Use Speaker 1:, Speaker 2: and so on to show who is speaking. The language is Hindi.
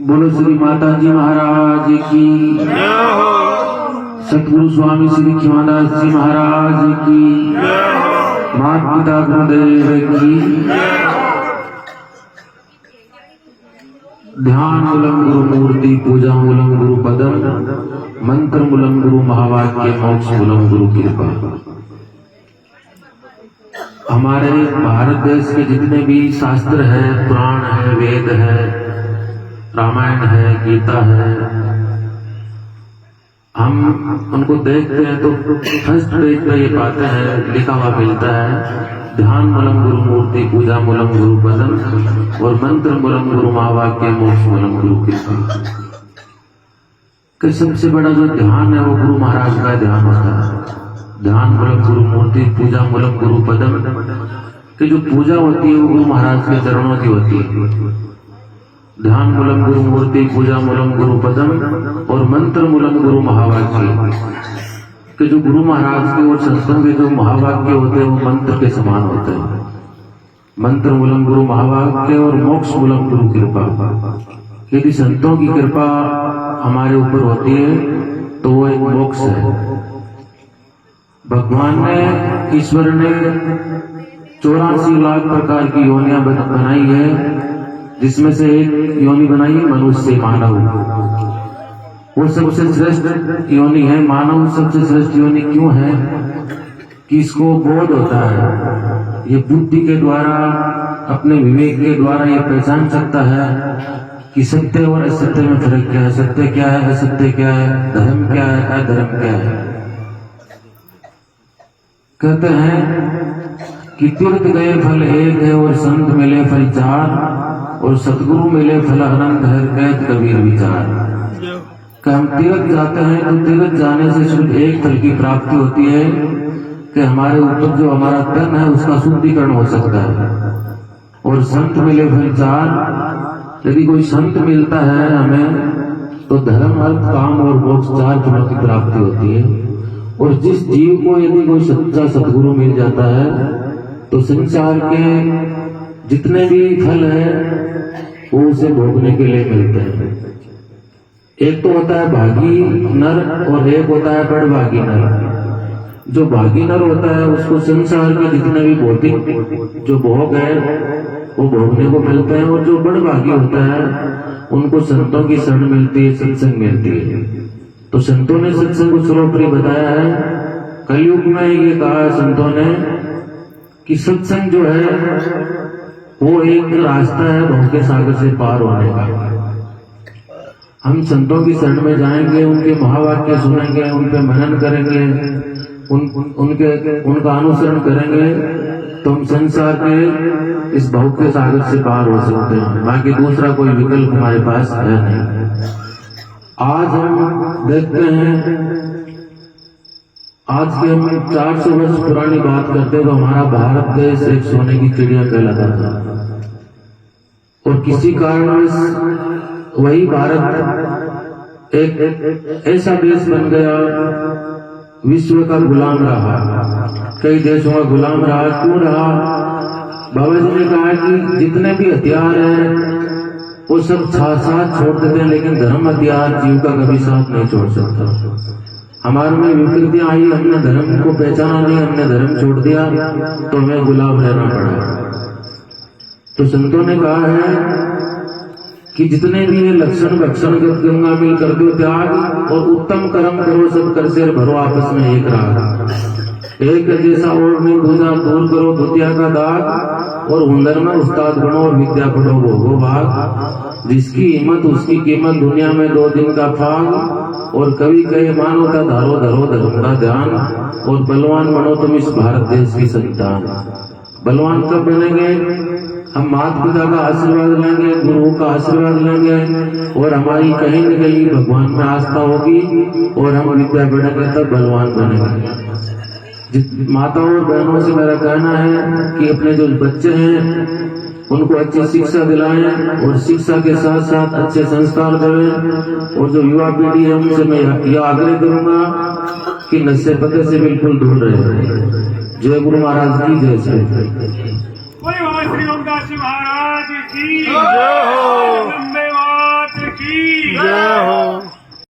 Speaker 1: बोलो श्री माता जी महाराज की, सतगुरु स्वामी श्री खिमादास जी महाराज की, माता पिता गुरुदेव की। ध्यान मूलम गुरु मूर्ति, पूजा मूलम गुरु पदम, मंत्र मूलम गुरु महावाक्य, मोक्ष मूलम गुरु कृपा। हमारे भारत देश के जितने भी शास्त्र है, पुराण है, वेद है, रामायण है, गीता है, हम उनको देखते हैं तो फर्स्ट पेज पे ये पाते हैं, लिखा हुआ मिलता है ध्यान मूलम गुरु मूर्ति, पूजा मूलम गुरु पदम और मंत्र मूलम गुरु महावाक्य, मोक्ष मूलम गुरु कृपा। कि सबसे बड़ा जो ध्यान है वो गुरु महाराज का ध्यान होता है। ध्यान मूलम गुरु मूर्ति, पूजा मूलम गुरु पदम, कि जो पूजा होती है वो गुरु महाराज के चरणों की होती है। ध्यान मूलम गुरु मूर्ति, पूजा मूलम गुरु पदम और मंत्र मूलम गुरु महावाक्य, कि जो गुरु महाराज के और संतों के जो महावाक्य होते हैं वो मंत्र के समान होते हैं। मंत्र मूलम गुरु महावाक्य और मोक्ष मूलम गुरु कृपा। यदि संतों की कृपा हमारे ऊपर होती है तो वो एक मोक्ष है। भगवान ने, ईश्वर ने 84 लाख प्रकार की योनियां बनाई है, जिसमें से एक योनि बनाई है मनुष्य, मानव। वो सबसे श्रेष्ठ योनि है। मानव सबसे श्रेष्ठ योनि क्यों है? कि इसको बोध होता है, ये बुद्धि के द्वारा, अपने विवेक के द्वारा ये पहचान सकता है कि सत्य और असत्य में फर्क क्या है, सत्य क्या है, असत्य क्या है, धर्म क्या है, अधर्म क्या है। कहते हैं कि तीर्थ गए फल एक है और संत मिले फल चार, और सतगुरु मिले फल अनंत है, कहत कबीर विचार। कि हम तीर्थ जाते हैं तो तीर्थ जाने से सिर्फ एक फल की प्राप्ति होती है कि हमारे ऊपर जो हमारा तन है उसका शुद्धिकरण हो सकता है। और संत मिले फल चार, यदि कोई संत मिलता है हमें तो धर्म, अर्थ, काम और मोक्ष 4 फलों की प्राप्ति होती है। और जिस जीव को यदि कोई सच्चा सतगुरु मिल जाता है तो संसार के जितने भी फल हैं वो उसे भोगने के लिए मिलते हैं। एक तो होता है भागी नर और एक होता है बड़भागी नर। जो भागी नर होता है उसको संसार के जितने भी भौतिक जो भोग है वो भोगने को मिलते हैं, और जो बड़भागी होता है उनको संतों की शरण मिलती है, सत्संग मिलती है। तो संतों ने सत्संग को सर्वोपरि बताया है। कलयुग में ये कहा है संतों ने कि सत्संग जो है वो एक रास्ता है भव के सागर से पार होने का। हम संतों की शरण में जाएंगे, उनके महावाक्य सुनेंगे, उन पे मनन करेंगे, उनका अनुसरण करेंगे तो हम संसार के इस भव के सागर से पार हो सकते हैं। बाकी दूसरा कोई विकल्प हमारे पास है नहीं। आज हम देखते हैं, आज के हम 400 वर्ष पुरानी बात करते हैं तो हमारा भारत देश एक सोने की चिड़िया कहलाता था, और किसी कारणवश वही भारत एक ऐसा देश बन गया, विश्व का गुलाम रहा, कई देशों का गुलाम रहा। क्यों रहा? बाबा जी ने कहा कि जितने भी हथियार हैं वो सब साथ छोड़ देते हैं, लेकिन धर्म हथियार जीव का कभी साथ नहीं छोड़ सकता। हमारे में विकृतियां आई, हमने धर्म को पहचाना नहीं, हमने धर्म छोड़ दिया तो हमें गुलाम रहना पड़ा। तो संतों ने कहा है कि जितने भी ये लक्षण भक्षण गंगा मिल कर दो त्याग, और उत्तम कर्म करो सब कर से भरो आपस में एक राग। एक जैसा और नहीं दूजा दूर करो दुतिया का दाग, और हुनर में उस्ताद बनो और विद्या पढ़ो भोगो भाग। जिसकी हिम्मत उसकी कीमत, दुनिया में 2 दिन का फाग। और कभी कहे मानो का धारो धरो धर्म का ध्यान, और बलवान बनो तुम इस भारत देश की संतान। बलवान कब बनेंगे? हम माता पिता का आशीर्वाद लेंगे, गुरुओं का आशीर्वाद लेंगे, और हमारी कहीं न कहीं भगवान में आस्था होगी, और हम विद्या पढ़ेंगे तब बलवान बनेंगे। माताओं और बहनों से मेरा कहना है कि अपने जो बच्चे हैं उनको अच्छी शिक्षा दिलाएं, और शिक्षा के साथ साथ अच्छे संस्कार दें। और जो युवा पीढ़ी है उनसे मैं यह आग्रह करूंगा कि नशे पते से बिल्कुल दूर रहे। जय गुरु महाराज की जय। श्री ओमदास महाराज की जय हो।
Speaker 2: की